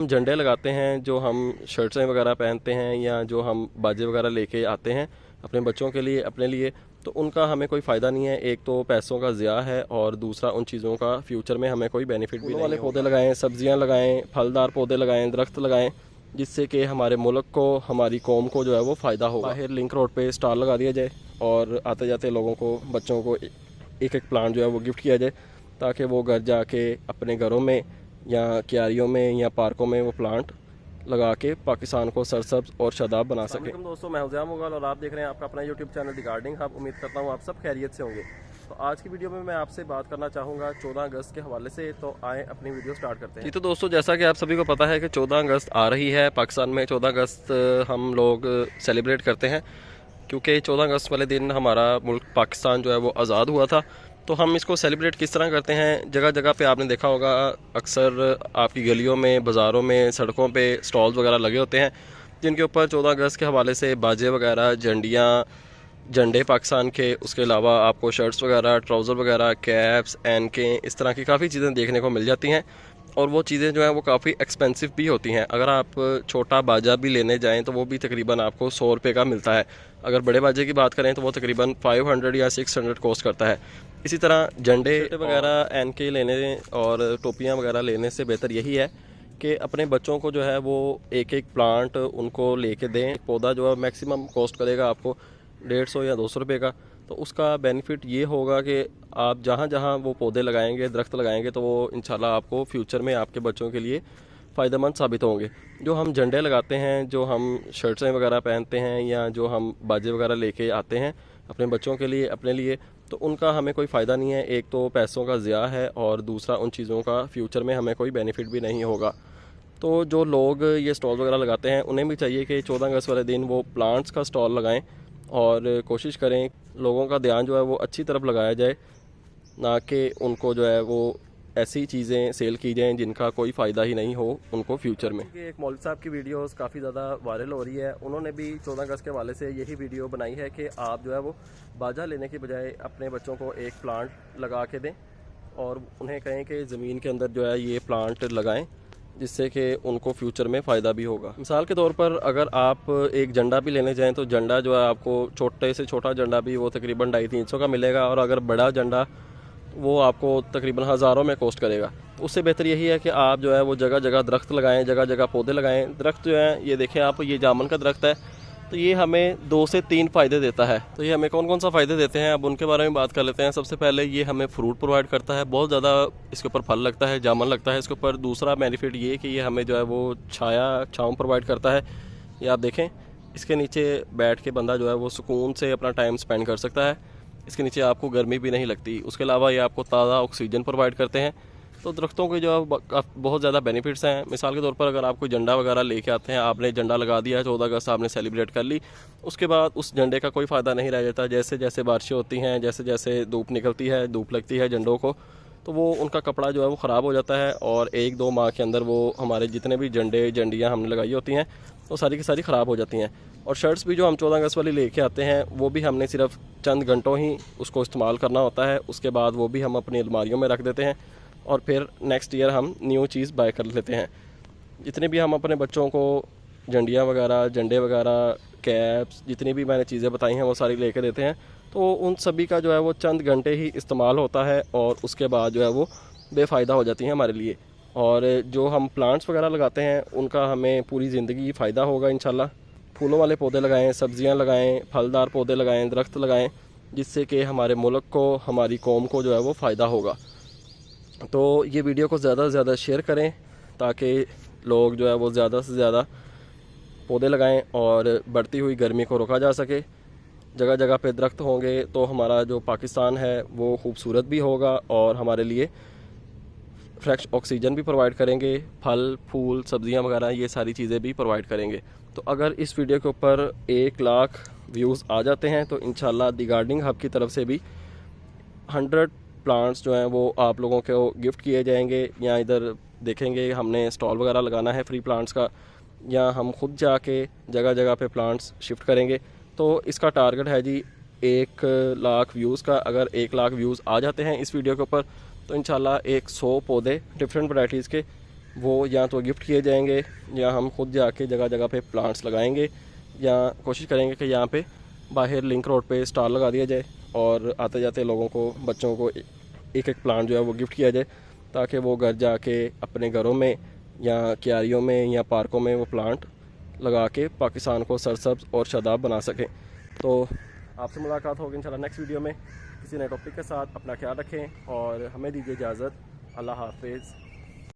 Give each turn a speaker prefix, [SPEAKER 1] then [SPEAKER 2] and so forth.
[SPEAKER 1] हम झंडे लगाते हैं, जो हम शर्ट्सें वगैरह पहनते हैं या जो हम बाजे वगैरह लेके आते हैं अपने बच्चों के लिए, अपने लिए, तो उनका हमें कोई फ़ायदा नहीं है। एक तो पैसों का ज़िया है और दूसरा उन चीज़ों का फ्यूचर में हमें कोई बेनिफिट भी नहीं वाले पौधे लगाएं, सब्जियां लगाएं, फलदार पौधे लगाएं, दरख्त लगाएं, जिससे कि हमारे मुल्क को, हमारी कौम को जो है वो फ़ायदा होगा। बाहर लिंक रोड पे स्टॉल लगा दिया जाए और आते जाते लोगों को, बच्चों को एक एक प्लांट जो है वो गिफ्ट किया जाए, ताकि वो घर जाके अपने घरों में या क्यारियों में या पार्कों में वो प्लांट लगा के पाकिस्तान को सरसब्ज और शादाब बना सके। दोस्तों, मैं हुज़ैम मुग़ल और आप देख रहे हैं आपका अपना YouTube channel the gardening hub. उम्मीद करता हूँ आप सब खैरियत से होंगे। तो आज की वीडियो में मैं आपसे बात करना चाहूँगा 14 अगस्त के हवाले से। तो आए अपनी वीडियो स्टार्ट करते हैं। जी तो दोस्तों, जैसा कि आप सभी को पता है कि 14 अगस्त आ रही है। पाकिस्तान में 14 अगस्त हम लोग सेलिब्रेट करते हैं, क्योंकि 14 अगस्त वाले दिन हमारा मुल्क पाकिस्तान जो है वो आज़ाद हुआ था। तो हम इसको सेलिब्रेट किस तरह करते हैं, जगह जगह पे आपने देखा होगा, अक्सर आपकी गलियों में, बाज़ारों में, सड़कों पे स्टॉल्स वगैरह लगे होते हैं, जिनके ऊपर 14 अगस्त के हवाले से बाजे वगैरह, झंडे पाकिस्तान के, उसके अलावा आपको शर्ट्स वगैरह, ट्राउज़र वगैरह, कैप्स, एनकें, इस तरह की काफ़ी चीज़ें देखने को मिल जाती हैं। और वो चीज़ें जो हैं वो काफ़ी एक्सपेंसिव भी होती हैं। अगर आप छोटा बाजा भी लेने जाएं तो वो भी तकरीबन आपको 100 रुपये का मिलता है। अगर बड़े बाजे की बात करें तो वो तकरीबन 500 या 600 कॉस्ट करता है। इसी तरह झंडे वगैरह, एनके लेने और टोपियाँ वगैरह लेने से बेहतर यही है कि अपने बच्चों को जो है वो एक एक प्लांट उनको लेके दें। पौधा जो है मैक्सिमम कॉस्ट करेगा आपको 150 या 200 रुपये का। तो उसका बेनिफिट ये होगा कि आप जहाँ जहाँ वो पौधे लगाएंगे, दरख्त लगाएंगे, तो वो इंशाल्लाह आपको फ्यूचर में आपके बच्चों के लिए फ़ायदेमंद साबित होंगे। जो हम झंडे लगाते हैं, जो हम शर्ट्सें वगैरह पहनते हैं या जो हम बाजे वगैरह लेके आते हैं अपने बच्चों के लिए, अपने लिए, तो उनका हमें कोई फ़ायदा नहीं है। एक तो पैसों का ज़िया है और दूसरा उन चीज़ों का फ्यूचर में हमें कोई बेनिफिट भी नहीं होगा। तो जो लोग ये स्टॉल वगैरह लगाते हैं, उन्हें भी चाहिए कि 14 अगस्त वाले दिन वो प्लांट्स का स्टॉल लगाएं और कोशिश करें लोगों का ध्यान जो है वो अच्छी तरफ लगाया जाए, ना कि उनको जो है वो ऐसी चीज़ें सेल की जाएं जिनका कोई फ़ायदा ही नहीं हो उनको फ्यूचर में। एक मौलवी साहब की वीडियोस काफ़ी ज़्यादा वायरल हो रही है। उन्होंने भी 14 अगस्त के हवाले से यही वीडियो बनाई है कि आप जो है वो बाजा लेने के बजाय अपने बच्चों को एक प्लांट लगा के दें और उन्हें कहें कि ज़मीन के अंदर जो है ये प्लांट लगाएं, जिससे कि उनको फ्यूचर में फ़ायदा भी होगा। मिसाल के तौर पर अगर आप एक झंडा भी लेने जाएं तो झंडा जो है आपको छोटे से छोटा झंडा भी वो तकरीबन 250-300 का मिलेगा, और अगर बड़ा झंडा वो आपको तकरीबन हज़ारों में कॉस्ट करेगा। तो उससे बेहतर यही है कि आप जो है वो जगह जगह दरख्त लगाएं, जगह जगह पौधे लगाएं। दरख्त जो है ये देखें आप, ये जामुन का दरख्त है, तो ये हमें 2 से 3 फ़ायदे देता है। तो ये हमें कौन कौन सा फ़ायदे देते हैं, अब उनके बारे में बात कर लेते हैं। सबसे पहले ये हमें फ्रूट प्रोवाइड करता है, बहुत ज़्यादा इसके ऊपर फल लगता है, जामुन लगता है इसके ऊपर। दूसरा बेनिफिट ये कि ये हमें जो है वो छाँव प्रोवाइड करता है। ये आप देखें, इसके नीचे बैठ के बंदा जो है वो सुकून से अपना टाइम स्पेंड कर सकता है। इसके नीचे आपको गर्मी भी नहीं लगती। उसके अलावा ये आपको ताज़ा ऑक्सीजन प्रोवाइड करते हैं। तो दरख्तों के जो है बहुत ज़्यादा बेनिफिट्स हैं। मिसाल के तौर पर अगर आप कोई झंडा वगैरह लेके आते हैं, आपने झंडा लगा दिया, 14 अगस्त आपने सेलिब्रेट कर ली, उसके बाद उस झंडे का कोई फ़ायदा नहीं रह जाता। जैसे जैसे बारिशें होती हैं, जैसे जैसे धूप निकलती है, धूप लगती है झंडों को, तो वो उनका कपड़ा जो है वो ख़राब हो जाता है और 1-2 माह के अंदर वो हमारे जितने भी झंडियाँ हमने लगाई होती हैं वो सारी की सारी ख़राब हो जाती हैं। और शर्ट्स भी जो हम 14 अगस्त वाली लेके आते हैं वो भी हमने सिर्फ चंद घंटों ही उसको इस्तेमाल करना होता है। उसके बाद वो भी हम अपनी अलमारियों में रख देते हैं और फिर नेक्स्ट ईयर हम न्यू चीज़ बाय कर लेते हैं। जितने भी हम अपने बच्चों को झंडियाँ वगैरह, झंडे वगैरह, कैप्स, जितनी भी मैंने चीज़ें बताई हैं वो सारी लेके देते हैं। तो उन सभी का जो है वो चंद घंटे ही इस्तेमाल होता है और उसके बाद जो है वो बेफ़ायदा हो जाती हैं हमारे लिए। और जो हम प्लांट्स वगैरह लगाते हैं उनका हमें पूरी ज़िंदगी फ़ायदा होगा इंशाल्लाह। फूलों वाले पौधे लगाएं, सब्जियां लगाएं, फलदार पौधे लगाएं, दरख्त लगाएं, जिससे कि हमारे मुल्क को, हमारी कौम को जो है वो फ़ायदा होगा। तो ये वीडियो को ज़्यादा से ज़्यादा शेयर करें ताकि लोग जो है वो ज़्यादा से ज़्यादा पौधे लगाएं और बढ़ती हुई गर्मी को रोका जा सके। जगह जगह पे दरख्त होंगे तो हमारा जो पाकिस्तान है वो खूबसूरत भी होगा और हमारे लिए फ्रेश ऑक्सीजन भी प्रोवाइड करेंगे। फल, फूल, सब्जियां वगैरह ये सारी चीज़ें भी प्रोवाइड करेंगे। तो अगर इस वीडियो के ऊपर 1 लाख व्यूज़ आ जाते हैं तो इंशाल्लाह द गार्डनिंग हब की तरफ से भी 100 प्लांट्स जो हैं वो आप लोगों को गिफ्ट किए जाएंगे। या इधर देखेंगे हमने स्टॉल वगैरह लगाना है फ्री प्लांट्स का, या हम खुद जाके जगह जगह पे प्लांट्स शिफ्ट करेंगे। तो इसका टारगेट है जी 1 लाख व्यूज़ का। अगर 1 लाख व्यूज़ आ जाते हैं इस वीडियो के ऊपर तो इंशाल्लाह 100 पौधे डिफरेंट वैराइटीज़ के वो या तो गिफ्ट किए जाएंगे या हम खुद जाके जगह जगह पे प्लांट्स लगाएंगे, या कोशिश करेंगे कि यहाँ पे बाहर लिंक रोड पे स्टॉल लगा दिया जाए और आते जाते लोगों को, बच्चों को एक एक प्लांट जो है वो गिफ्ट किया जाए, ताकि वो घर जाके अपने घरों में या क्यारियों में या पार्कों में वो प्लांट लगा के पाकिस्तान को सरसब्ज और शादाब बना सकें। तो आपसे मुलाकात होगी इंशाल्लाह नेक्स्ट वीडियो में किसी नए टॉपिक के साथ। अपना ख्याल रखें और हमें दीजिए इजाज़त। अल्लाह हाफिज़।